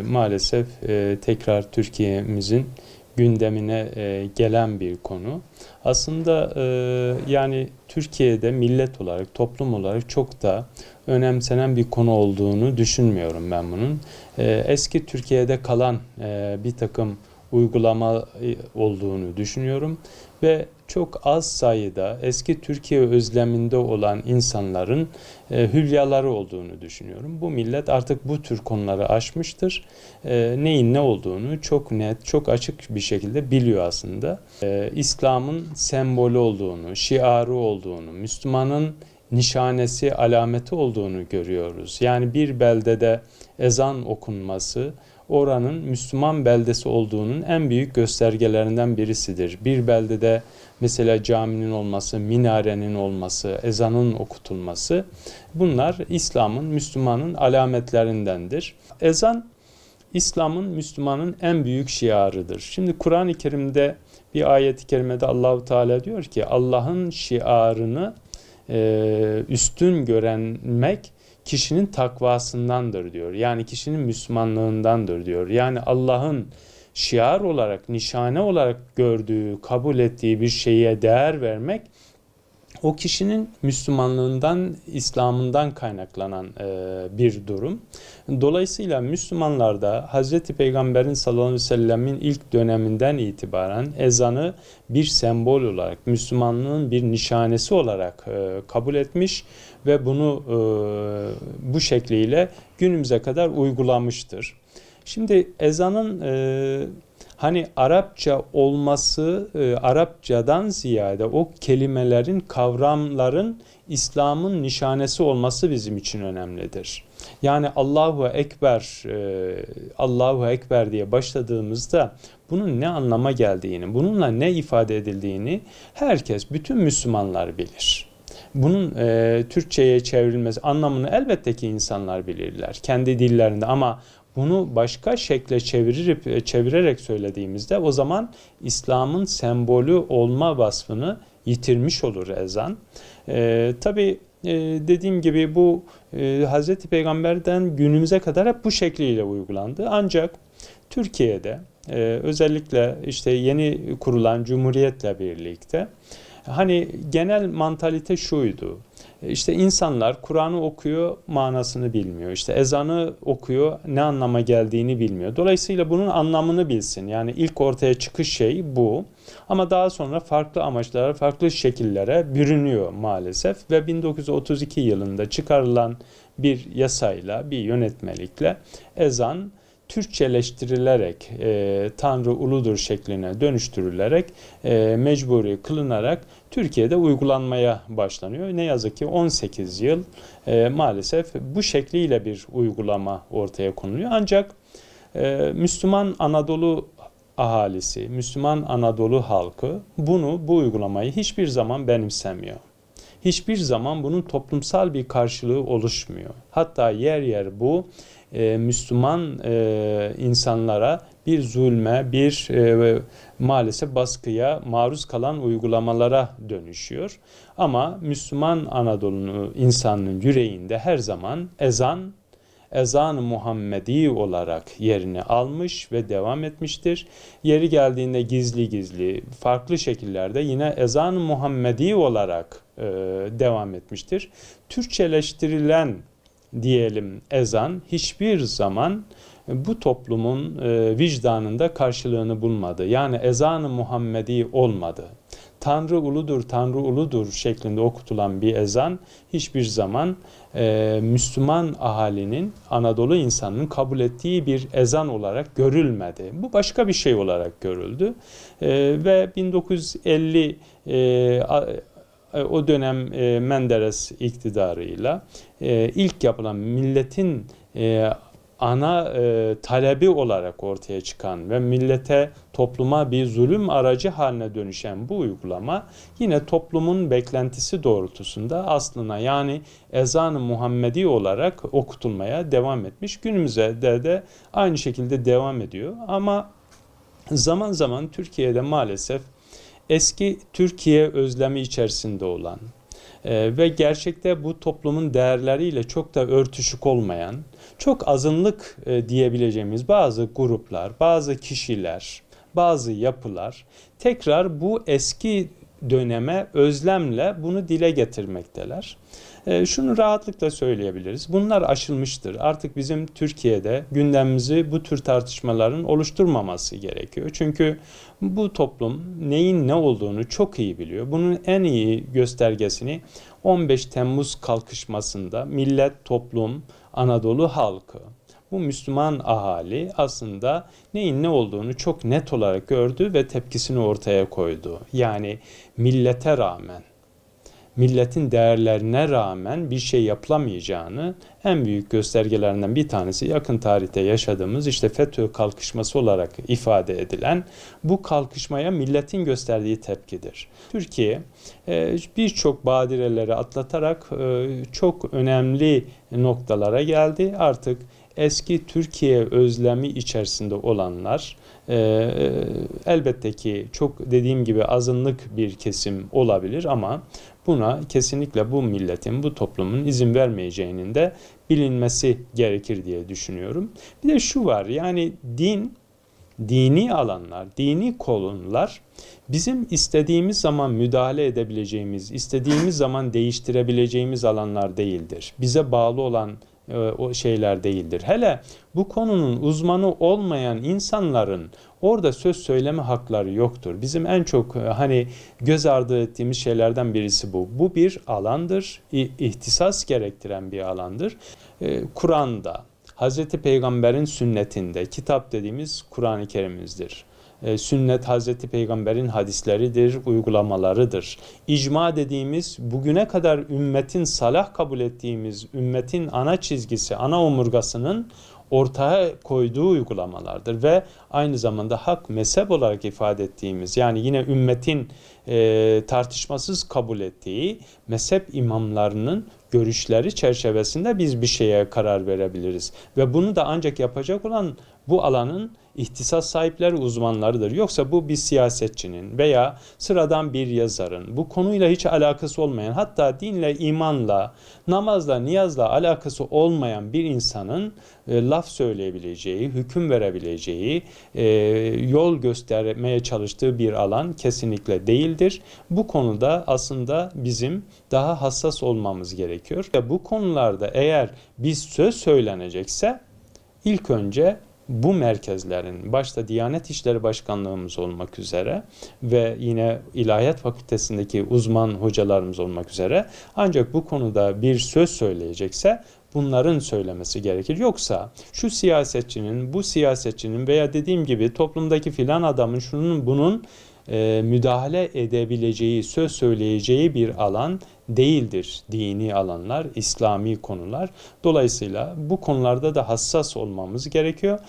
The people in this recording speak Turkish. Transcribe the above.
Maalesef tekrar Türkiye'mizin gündemine gelen bir konu. Aslında yani Türkiye'de millet olarak, toplum olarak çok da önemsenen bir konu olduğunu düşünmüyorum ben bunun. Eski Türkiye'de kalan bir takım uygulama olduğunu düşünüyorum ve çok az sayıda eski Türkiye özleminde olan insanların hülyaları olduğunu düşünüyorum. Bu millet artık bu tür konuları aşmıştır. Neyin ne olduğunu çok net, çok açık bir şekilde biliyor aslında. İslam'ın sembolü olduğunu, şiarı olduğunu, Müslümanın nişanesi, alameti olduğunu görüyoruz. Yani bir beldede ezan okunması, oranın Müslüman beldesi olduğunun en büyük göstergelerinden birisidir. Bir beldede mesela caminin olması, minarenin olması, ezanın okutulması, bunlar İslam'ın, Müslümanın alametlerindendir. Ezan, İslam'ın, Müslümanın en büyük şiarıdır. Şimdi Kur'an-ı Kerim'de bir ayet-i kerimede Allahu Teala diyor ki Allah'ın şiarını üstün görenmek kişinin takvasındandır diyor. Yani kişinin Müslümanlığındandır diyor. Yani Allah'ın şiar olarak, nişane olarak gördüğü, kabul ettiği bir şeye değer vermek o kişinin Müslümanlığından, İslam'ından kaynaklanan bir durum. Dolayısıyla Müslümanlar da Hz. Peygamber'in sallallahu aleyhi ve sellemin ilk döneminden itibaren ezanı bir sembol olarak, Müslümanlığın bir nişanesi olarak kabul etmiş ve bunu bu şekliyle günümüze kadar uygulamıştır. Şimdi ezanın hani Arapça olması, Arapçadan ziyade o kelimelerin, kavramların İslam'ın nişanesi olması bizim için önemlidir. Yani Allahu Ekber, Allahu Ekber diye başladığımızda bunun ne anlama geldiğini, bununla ne ifade edildiğini herkes, bütün Müslümanlar bilir. Bunun Türkçe'ye çevrilmesi anlamını elbette ki insanlar bilirler kendi dillerinde, ama bunu başka şekle çevirerek söylediğimizde o zaman İslam'ın sembolü olma vasfını yitirmiş olur ezan. Tabii dediğim gibi bu Hz. Peygamber'den günümüze kadar hep bu şekliyle uygulandı. Ancak Türkiye'de özellikle işte yeni kurulan Cumhuriyet'le birlikte hani genel mantalite şuydu. İşte insanlar Kur'an'ı okuyor, manasını bilmiyor. İşte ezanı okuyor, ne anlama geldiğini bilmiyor. Dolayısıyla bunun anlamını bilsin. Yani ilk ortaya çıkış şey bu. Ama daha sonra farklı amaçlara, farklı şekillere bürünüyor maalesef. Ve 1932 yılında çıkarılan bir yasayla, bir yönetmelikle ezan Türkçeleştirilerek, Tanrı uludur şekline dönüştürülerek, mecburi kılınarak Türkiye'de uygulanmaya başlanıyor. Ne yazık ki 18 yıl maalesef bu şekliyle bir uygulama ortaya konuluyor. Ancak Müslüman Anadolu ahalisi, Müslüman Anadolu halkı bu uygulamayı hiçbir zaman benimsemiyor. Hiçbir zaman bunun toplumsal bir karşılığı oluşmuyor. Hatta yer yer bu Müslüman insanlara bir zulme, bir maalesef baskıya maruz kalan uygulamalara dönüşüyor. Ama Müslüman Anadolu insanının yüreğinde her zaman ezan-ı Muhammedi olarak yerini almış ve devam etmiştir. Yeri geldiğinde gizli gizli, farklı şekillerde yine ezan-ı Muhammedi olarak devam etmiştir. Türkçeleştirilen diyelim ezan hiçbir zaman bu toplumun vicdanında karşılığını bulmadı. Yani ezan-ı Muhammedi olmadı. Tanrı uludur, Tanrı uludur şeklinde okutulan bir ezan hiçbir zaman Müslüman ahalinin, Anadolu insanının kabul ettiği bir ezan olarak görülmedi. Bu başka bir şey olarak görüldü. Ve 1950 o dönem Menderes iktidarıyla ilk yapılan milletin ana talebi olarak ortaya çıkan ve millete, topluma bir zulüm aracı haline dönüşen bu uygulama yine toplumun beklentisi doğrultusunda aslına, yani ezan-ı Muhammedi olarak okutulmaya devam etmiş. Günümüzde de aynı şekilde devam ediyor. Ama zaman zaman Türkiye'de maalesef eski Türkiye özlemi içerisinde olan Ve gerçekte bu toplumun değerleriyle çok da örtüşük olmayan, çok azınlık diyebileceğimiz bazı gruplar, bazı kişiler, bazı yapılar tekrar bu eski döneme özlemle bunu dile getirmekteler. Şunu rahatlıkla söyleyebiliriz. Bunlar aşılmıştır. Artık bizim Türkiye'de gündemimizi bu tür tartışmaların oluşturmaması gerekiyor. Çünkü bu toplum neyin ne olduğunu çok iyi biliyor. Bunun en iyi göstergesini 15 Temmuz kalkışmasında millet, toplum, Anadolu halkı, bu Müslüman ahali aslında neyin ne olduğunu çok net olarak gördü ve tepkisini ortaya koydu. Yani millete rağmen, milletin değerlerine rağmen bir şey yapılamayacağını en büyük göstergelerinden bir tanesi yakın tarihte yaşadığımız işte FETÖ kalkışması olarak ifade edilen bu kalkışmaya milletin gösterdiği tepkidir. Türkiye birçok badireleri atlatarak çok önemli noktalara geldi. Artık eski Türkiye özlemi içerisinde olanlar elbette ki çok dediğim gibi azınlık bir kesim olabilir ama buna kesinlikle bu milletin, bu toplumun izin vermeyeceğinin de bilinmesi gerekir diye düşünüyorum. Bir de şu var, yani dini alanlar, dini konular bizim istediğimiz zaman müdahale edebileceğimiz, istediğimiz zaman değiştirebileceğimiz alanlar değildir. Bize bağlı olan o şeyler değildir. Hele bu konunun uzmanı olmayan insanların orada söz söyleme hakları yoktur. Bizim en çok göz ardı ettiğimiz şeylerden birisi bu. Bu bir alandır, ihtisas gerektiren bir alandır. Kur'an'da, Hazreti Peygamber'in sünnetinde, kitap dediğimiz Kur'an-ı Kerim'imizdir. Sünnet Hazreti Peygamber'in hadisleridir, uygulamalarıdır. İcma dediğimiz bugüne kadar ümmetin salah kabul ettiğimiz ümmetin ana çizgisi, ana omurgasının ortaya koyduğu uygulamalardır ve aynı zamanda hak mezhep olarak ifade ettiğimiz, yani yine ümmetin tartışmasız kabul ettiği mezhep imamlarının görüşleri çerçevesinde biz bir şeye karar verebiliriz. Ve bunu da ancak yapacak olan bu alanın ihtisas sahipleri, uzmanlarıdır. Yoksa bu bir siyasetçinin veya sıradan bir yazarın, bu konuyla hiç alakası olmayan, hatta dinle, imanla, namazla, niyazla alakası olmayan bir insanın laf söyleyebileceği, hüküm verebileceği, yol göstermeye çalıştığı bir alan kesinlikle değildir. Bu konuda aslında bizim daha hassas olmamız gerekiyor. Ve bu konularda eğer bir söz söylenecekse ilk önce bu merkezlerin, başta Diyanet İşleri Başkanlığımız olmak üzere ve yine İlahiyat Fakültesindeki uzman hocalarımız olmak üzere, ancak bu konuda bir söz söyleyecekse bunların söylemesi gerekir. Yoksa şu siyasetçinin, bu siyasetçinin veya dediğim gibi toplumdaki filan adamın şunun bunun müdahale edebileceği, söz söyleyeceği bir alan değildir dini alanlar, İslami konular. Dolayısıyla bu konularda da hassas olmamız gerekiyor.